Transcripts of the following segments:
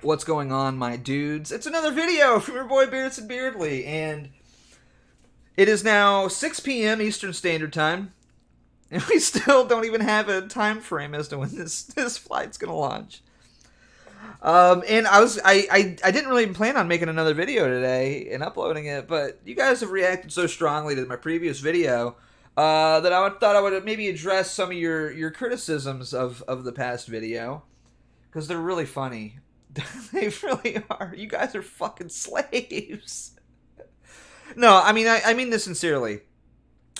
What's going on, my dudes? It's another video from your boy Beardson Beardly, and it is now 6 p.m. Eastern Standard Time, and we still don't even have a time frame as to when this flight's gonna launch. And I didn't really plan on making another video today and uploading it, but you guys have reacted so strongly to my previous video that thought I would maybe address some of your criticisms of the past video, because they're really funny. They really are. You guys are fucking slaves. No, I mean this sincerely.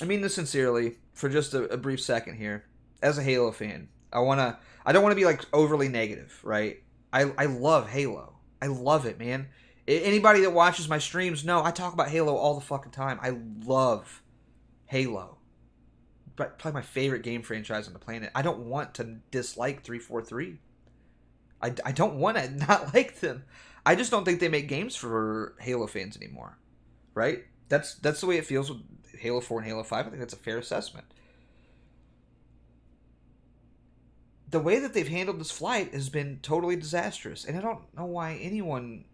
I mean this sincerely for just a brief second here. As a Halo fan, I don't want to be like overly negative, right? I love Halo. I love it, man. Anybody that watches my streams know I talk about Halo all the fucking time. I love Halo. Probably my favorite game franchise on the planet. I don't want to dislike 343. I don't want to not like them. I just don't think they make games for Halo fans anymore, right? That's the way it feels with Halo 4 and Halo 5. I think that's a fair assessment. The way that they've handled this flight has been totally disastrous, and I don't know why anyone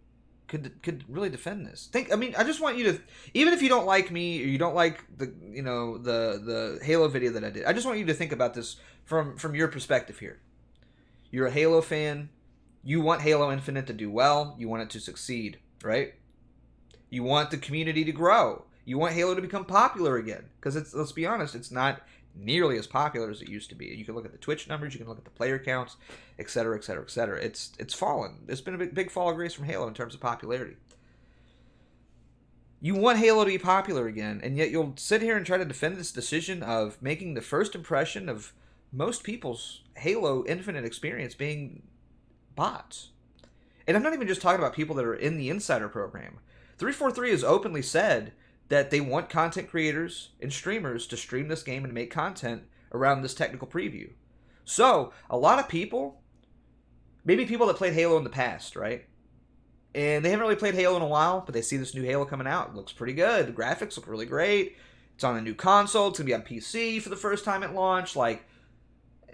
could really defend this. I just want you to, even if you don't like me or you don't like the Halo video that I did, I just want you to think about this from your perspective here. You're a Halo fan. You want Halo Infinite to do well. You want it to succeed, right? You want the community to grow. You want Halo to become popular again. Because let's be honest, it's not nearly as popular as it used to be. You can look at the Twitch numbers, you can look at the player counts, etc., etc., etc. It's fallen. It's been a big fall of grace from Halo in terms of popularity. You want Halo to be popular again, and yet you'll sit here and try to defend this decision of making the first impression of most people's Halo Infinite experience being bots. And I'm not even just talking about people that are in the Insider program. 343 has openly said that they want content creators and streamers to stream this game and make content around this technical preview. So, a lot of people, maybe people that played Halo in the past, right? And they haven't really played Halo in a while, but they see this new Halo coming out. It looks pretty good. The graphics look really great. It's on a new console. It's going to be on PC for the first time at launch. Like,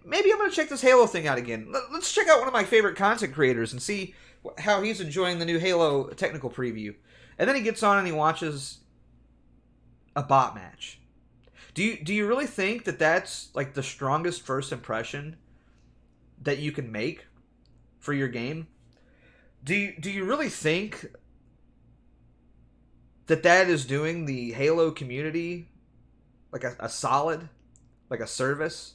maybe I'm going to check this Halo thing out again. Let's check out one of my favorite content creators and see how he's enjoying the new Halo technical preview. And then he gets on and he watches a bot match. Do you really think that that's like the strongest first impression that you can make for your game? Do you really think that is doing the Halo community like a solid, like a service?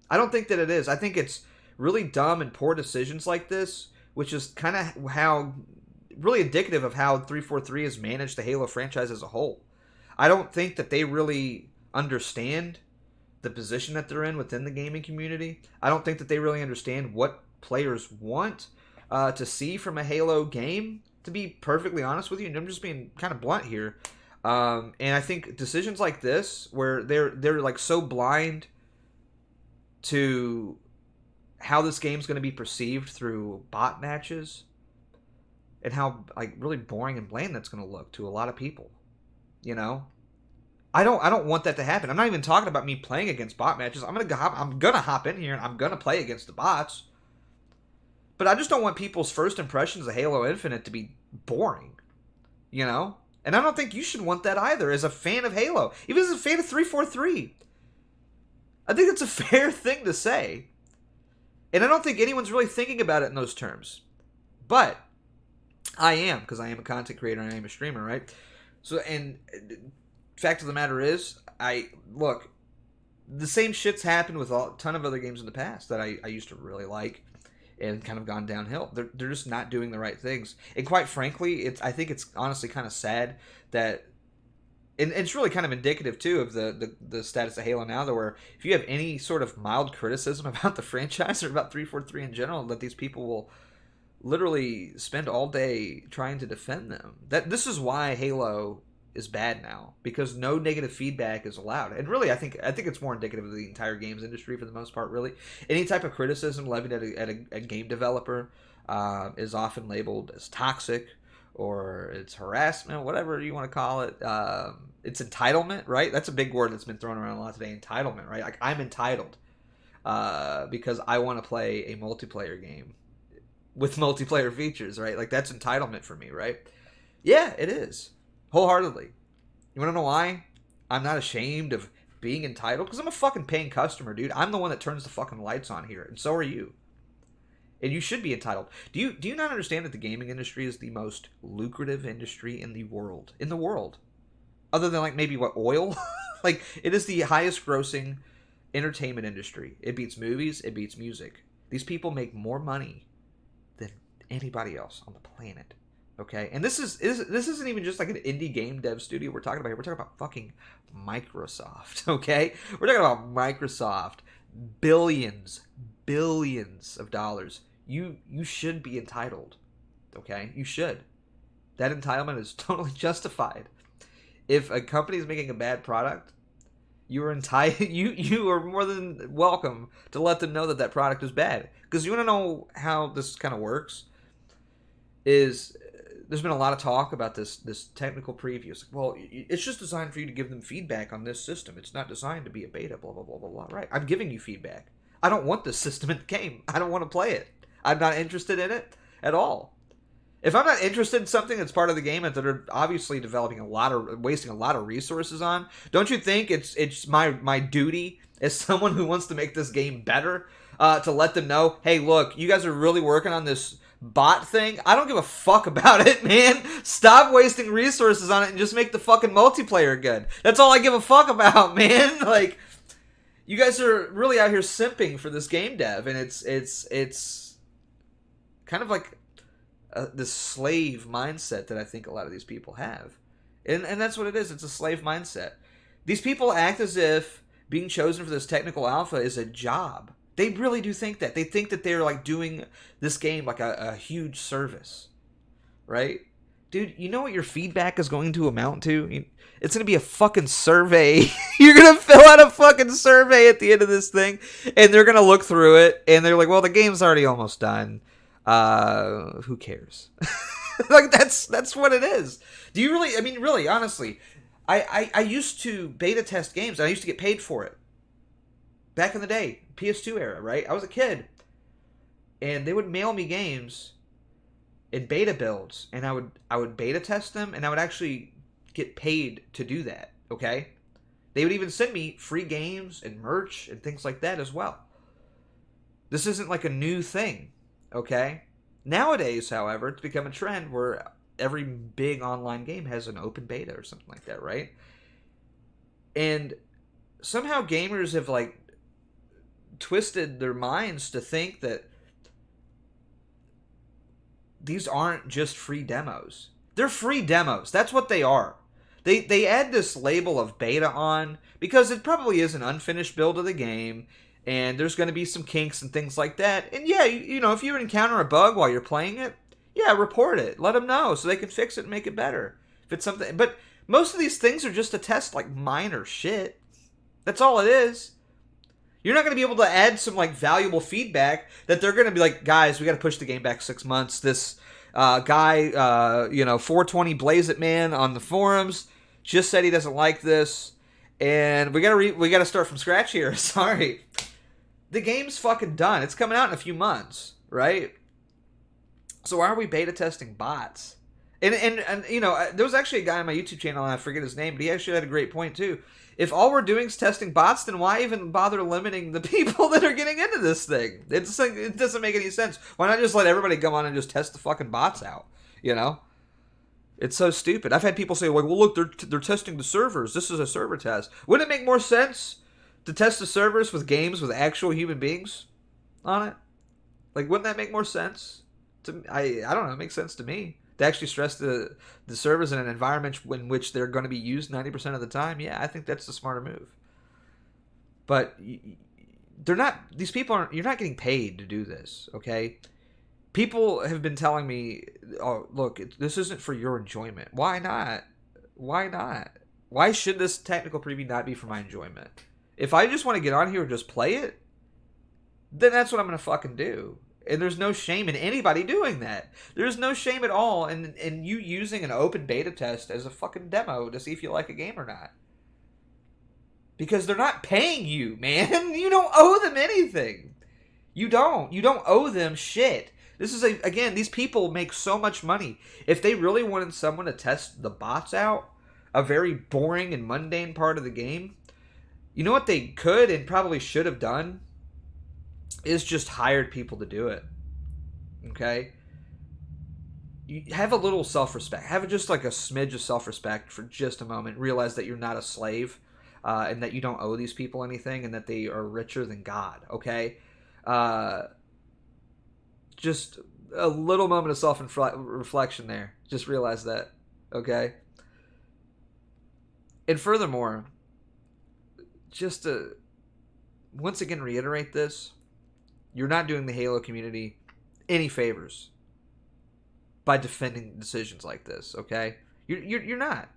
I don't think that it is. I think it's really dumb and poor decisions like this, which is kind of how, really indicative of how 343 has managed the Halo franchise as a whole. I don't think that they really understand the position that they're in within the gaming community. I don't think that they really understand what players want to see from a Halo game, to be perfectly honest with you. And I'm just being kind of blunt here. And I think decisions like this, where they're like so blind to how this game's going to be perceived through bot matches, and how like really boring and bland that's going to look to a lot of people. You know, I don't want that to happen. I'm not even talking about me playing against bot matches. I'm gonna hop in here and I'm gonna play against the bots. But I just don't want people's first impressions of Halo Infinite to be boring. You know, and I don't think you should want that either as a fan of Halo, even as a fan of 343. I think it's a fair thing to say. And I don't think anyone's really thinking about it in those terms. But I am, because I am a content creator and I am a streamer, right? So, and fact of the matter is, look, the same shit's happened with a ton of other games in the past that I used to really like and kind of gone downhill. They're just not doing the right things. And quite frankly, I think it's honestly kind of sad that, and it's really kind of indicative, too, of the status of Halo now, where if you have any sort of mild criticism about the franchise or about 343 in general, that these people will literally spend all day trying to defend them. This is why Halo is bad now, because no negative feedback is allowed. And really, I think it's more indicative of the entire games industry for the most part, really. Any type of criticism levied at a game developer is often labeled as toxic, or it's harassment, whatever you want to call it. It's entitlement, right? That's a big word that's been thrown around a lot today, entitlement, right? Like, I'm entitled because I want to play a multiplayer game. with multiplayer features, right? Like, that's entitlement for me, right? Yeah, it is. Wholeheartedly. You want to know why? I'm not ashamed of being entitled, because I'm a fucking paying customer, dude. I'm the one that turns the fucking lights on here, and so are you. And you should be entitled. Do you not understand that the gaming industry is the most lucrative industry in the world? In the world. Other than, like, maybe, what, oil? Like, it is the highest grossing entertainment industry. It beats movies. It beats music. These people make more money than anybody else on the planet. Okay? And this isn't even just like an indie game dev studio we're talking about here. We're talking about fucking Microsoft. Okay? We're talking about Microsoft. Billions of dollars. You should be entitled. Okay? You should. That entitlement is totally justified. If a company is making a bad product, you are entitled. You are more than welcome to let them know that that product is bad. Because you want to know how this kind of works. Is there's been a lot of talk about this technical preview. It's like, well, it's just designed for you to give them feedback on this system. It's not designed to be a beta. Blah blah blah blah blah. Right? I'm giving you feedback. I don't want this system in the game. I don't want to play it. I'm not interested in it at all. If I'm not interested in something that's part of the game that they're obviously wasting a lot of resources on, don't you think it's my duty as someone who wants to make this game better to let them know, hey, look, you guys are really working on this bot thing. I don't give a fuck about it, man. Stop wasting resources on it and just make the fucking multiplayer good. That's all I give a fuck about, man. Like, you guys are really out here simping for this game dev, and it's kind of like this slave mindset that I think a lot of these people have. And that's what it is. It's a slave mindset. These people act as if being chosen for this technical alpha is a job. They really do think that. They think that they're like doing this game like a huge service. Right? Dude, you know what your feedback is going to amount to? It's going to be a fucking survey. You're going to fill out a fucking survey at the end of this thing, and they're going to look through it, and they're like, well, the game's already almost done. Who cares? Like, that's what it is. Do you really, I mean, really, honestly, I used to beta test games, and I used to get paid for it. Back in the day, PS2 era, right? I was a kid, and they would mail me games in beta builds, and I would beta test them, and I would actually get paid to do that, okay? They would even send me free games and merch and things like that as well. This isn't like a new thing. Okay? Nowadays, however, it's become a trend where every big online game has an open beta or something like that, right? And somehow gamers have, like, twisted their minds to think that these aren't just free demos. They're free demos. That's what they are. They add this label of beta on because it probably is an unfinished build of the game, and there's going to be some kinks and things like that. And yeah, you know, if you encounter a bug while you're playing it, yeah, report it. Let them know so they can fix it and make it better. If it's something, but most of these things are just to test like minor shit. That's all it is. You're not going to be able to add some like valuable feedback that they're going to be like, guys, we got to push the game back 6 months. This guy, 420 Blaze It Man on the forums just said he doesn't like this, and we got to start from scratch here. Sorry. The game's fucking done. It's coming out in a few months, right? So why are we beta testing bots? And you know, there was actually a guy on my YouTube channel, and I forget his name, but he actually had a great point too. If all we're doing is testing bots, then why even bother limiting the people that are getting into this thing? It doesn't make any sense. Why not just let everybody come on and just test the fucking bots out? You know? It's so stupid. I've had people say, like, well, look, they're testing the servers. This is a server test. Wouldn't it make more sense to test the servers with games with actual human beings on it? Like, wouldn't that make more sense? I don't know. It makes sense to me. To actually stress the servers in an environment in which they're going to be used 90% of the time. Yeah, I think that's the smarter move. But they're not. These people aren't. You're not getting paid to do this. Okay. People have been telling me, "Oh, look, this isn't for your enjoyment." Why not? Why not? Why should this technical preview not be for my enjoyment? If I just want to get on here and just play it, then that's what I'm going to fucking do. And there's no shame in anybody doing that. There's no shame at all in you using an open beta test as a fucking demo to see if you like a game or not. Because they're not paying you, man. You don't owe them anything. You don't. You don't owe them shit. This is again, these people make so much money. If they really wanted someone to test the bots out, a very boring and mundane part of the game, you know what they could and probably should have done is just hired people to do it. Okay? You have a little self-respect. Have just like a smidge of self-respect for just a moment. Realize that you're not a slave, and that you don't owe these people anything, and that they are richer than God. Okay, just a little moment of self-reflection there. Just realize that. Okay, and furthermore, just to once again reiterate this, you're not doing the Halo community any favors by defending decisions like this, okay? You're not.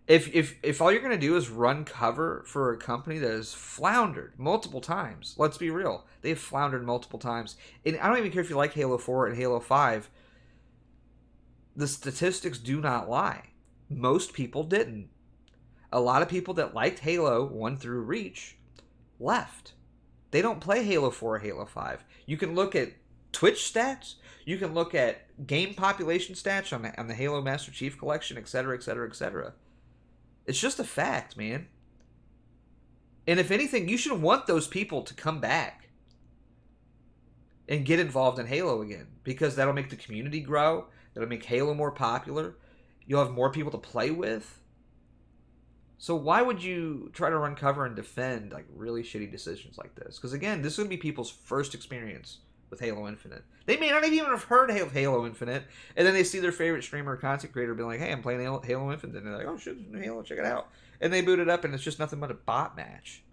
If all you're gonna do is run cover for a company that has floundered multiple times, let's be real, they've floundered multiple times. And I don't even care if you like Halo 4 and Halo 5. The statistics do not lie. Most people didn't. A lot of people that liked Halo 1 through Reach left. They don't play Halo 4 or Halo 5. You can look at Twitch stats. You can look at game population stats on the Halo Master Chief Collection, etc., etc., etc. It's just a fact, man. And if anything, you should want those people to come back and get involved in Halo again, because that'll make the community grow. That'll make Halo more popular. You'll have more people to play with. So why would you try to run cover and defend like really shitty decisions like this? Because again, this is going to be people's first experience with Halo Infinite. They may not even have heard of Halo Infinite, and then they see their favorite streamer or content creator being like, hey, I'm playing Halo Infinite, and they're like, oh shit, Halo, check it out. And they boot it up, and it's just nothing but a bot match.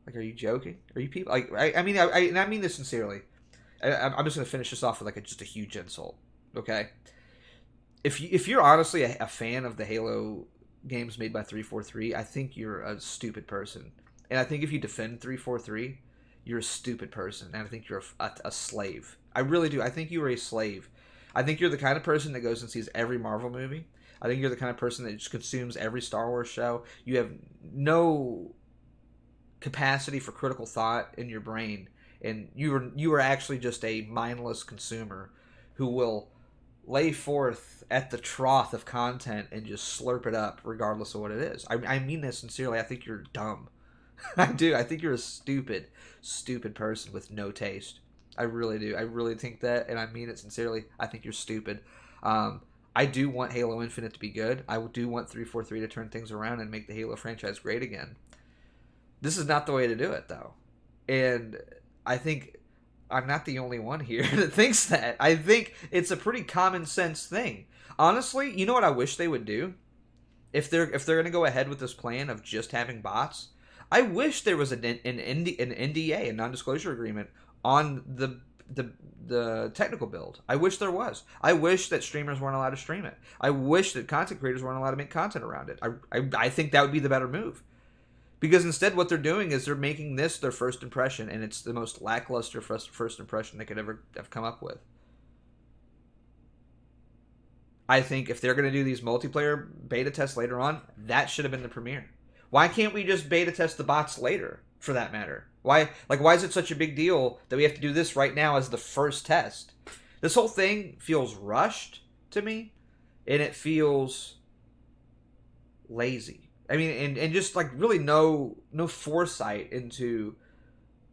Like, are you joking? Are you people... Like, I mean this sincerely. I'm just going to finish this off with like just a huge insult, okay? If you're honestly a fan of the Halo games made by 343, I think you're a stupid person. And I think if you defend 343... you're a stupid person, and I think you're a slave. I really do. I think you are a slave. I think you're the kind of person that goes and sees every Marvel movie. I think you're the kind of person that just consumes every Star Wars show. You have no capacity for critical thought in your brain, and you are actually just a mindless consumer who will lay forth at the trough of content and just slurp it up regardless of what it is. I mean this sincerely. I think you're dumb. I do. I think you're a stupid person with no taste. I really do. I really think that, and I mean it sincerely. I think you're stupid. I do want Halo Infinite to be good. I do want 343 to turn things around and make the Halo franchise great again. This is not the way to do it, though. And I think I'm not the only one here that thinks that. I think it's a pretty common sense thing. Honestly, you know what I wish they would do? If they're going to go ahead with this plan of just having bots, I wish there was an NDA, a non-disclosure agreement, on the technical build. I wish there was. I wish that streamers weren't allowed to stream it. I wish that content creators weren't allowed to make content around it. I think that would be the better move. Because instead what they're doing is they're making this their first impression, and it's the most lackluster first impression they could ever have come up with. I think if they're going to do these multiplayer beta tests later on, that should have been the premiere. Why can't we just beta test the bots later, for that matter? Why is it such a big deal that we have to do this right now as the first test? This whole thing feels rushed to me, and it feels lazy. I mean, and just like really no foresight into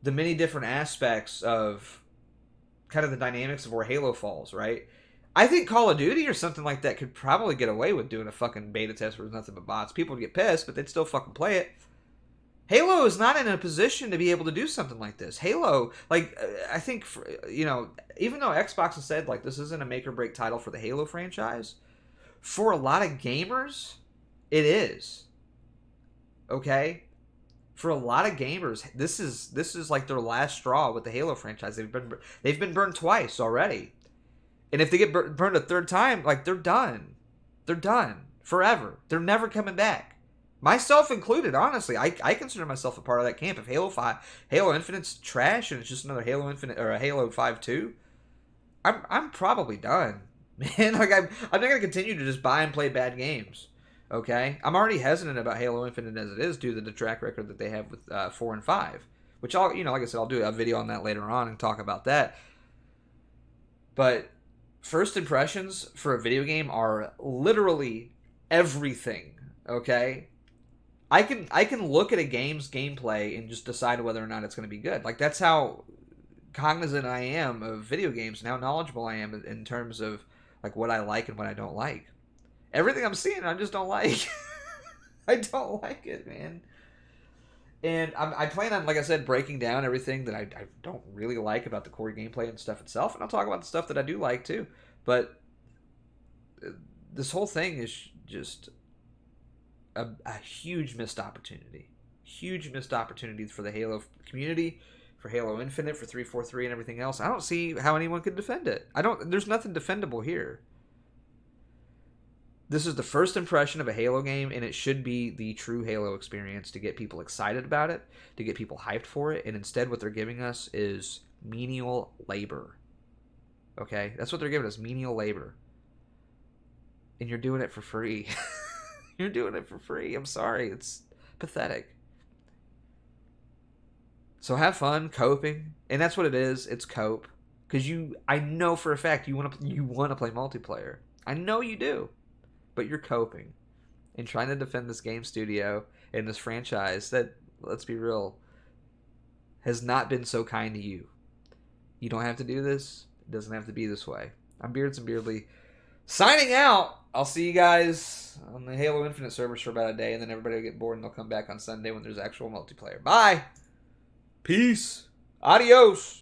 the many different aspects of kind of the dynamics of where Halo falls, right? I think Call of Duty or something like that could probably get away with doing a fucking beta test where there's nothing but bots. People would get pissed, but they'd still fucking play it. Halo is not in a position to be able to do something like this. Halo, like, I think, even though Xbox has said, like, this isn't a make or break title for the Halo franchise, for a lot of gamers, it is. Okay? For a lot of gamers, this is like their last straw with the Halo franchise. They've been burned twice already. And if they get burned a third time, like, they're done. They're done. Forever. They're never coming back. Myself included, honestly. I consider myself a part of that camp. If Halo Infinite's trash and it's just another Halo Infinite or a Halo 5-2, I'm probably done. Man, like, I'm not going to continue to just buy and play bad games. Okay? I'm already hesitant about Halo Infinite as it is due to the track record that they have with 4 and 5. Which like I said, I'll do a video on that later on and talk about that. But first impressions for a video game are literally everything. Okay, I can look at a game's gameplay and just decide whether or not it's going to be good. Like that's how cognizant I am of video games and how knowledgeable I am in terms of like what I like and what I don't like. Everything I'm seeing, I just don't like. I don't like it, man. And I plan on, like I said, breaking down everything that I don't really like about the core gameplay and stuff itself, and I'll talk about the stuff that I do like too. But this whole thing is just a huge missed opportunity. Huge missed opportunities for the Halo community, for Halo Infinite, for 343 and everything else. I don't see how anyone could defend it. There's nothing defendable here. This is the first impression of a Halo game, and it should be the true Halo experience to get people excited about it, to get people hyped for it, and instead what they're giving us is menial labor. Okay? That's what they're giving us, menial labor. And you're doing it for free. You're doing it for free. I'm sorry. It's pathetic. So have fun coping, and that's what it is. It's cope, because I know for a fact you want to play multiplayer. I know you do, but you're coping and trying to defend this game studio and this franchise that, let's be real, has not been so kind to you. You don't have to do this. It doesn't have to be this way. I'm Beards and Beardly, signing out. I'll see you guys on the Halo Infinite servers for about a day, and then everybody will get bored and they'll come back on Sunday when there's actual multiplayer. Bye. Peace. Adios.